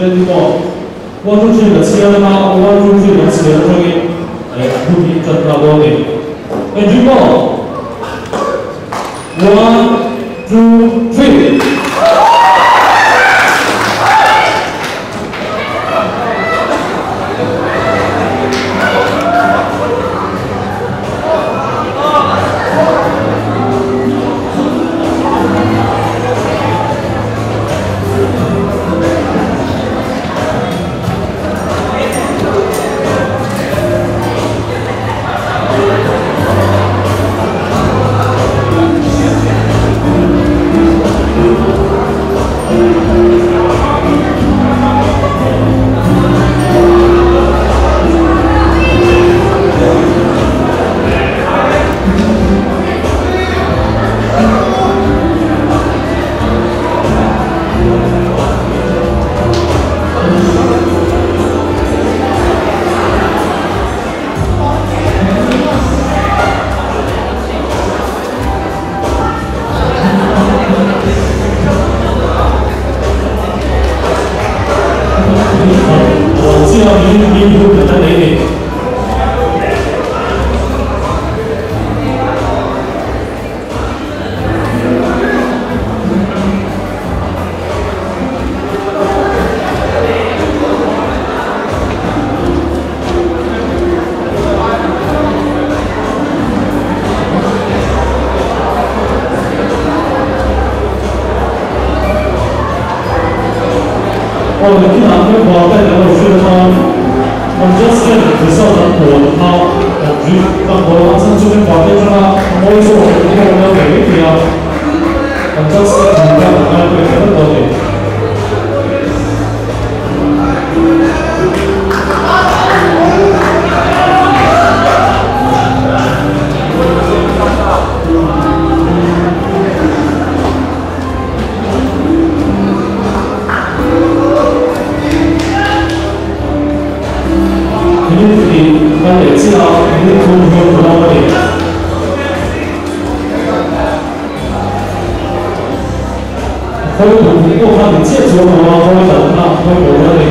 주제고 원주주의 치열나 원주주의 치열적인 부기 전라도니 그리고 1, 2, 3 听南非国代表的学生，这次比赛的国涛，让国上这边国内上，我说我们每一天，这次主要对很多的。累计到1分钟不到位。可以通过他的接触和等他和我们的。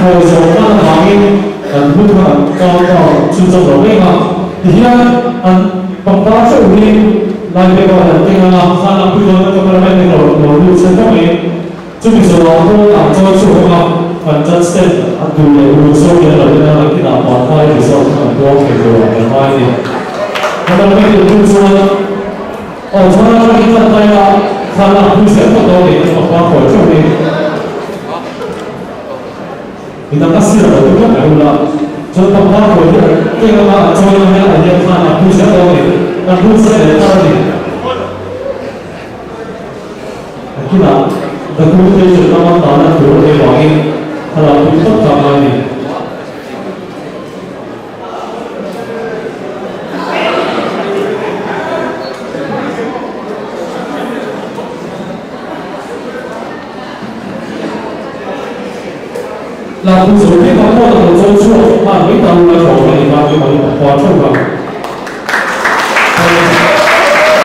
我就那行业不可遭到制造的危害。第二，爸爸这里来这个这个sana不多那个那边我路车方面，这边是老多打招呼嘛，真是对路车的人呢，给他把他的时候很多给我的发现，那么那个路车，从那里看到呀，sana不是不多的，爸爸我这边。kita kasih lah, itu kan ada contoh apa dia, kita nak contohnya ada mana pusat orang ni, nak pusat ada apa ni? Kita, dah pusat itu nama tanah dulu ni bagi, kalau pusat sama ni.那不是这个过程中错。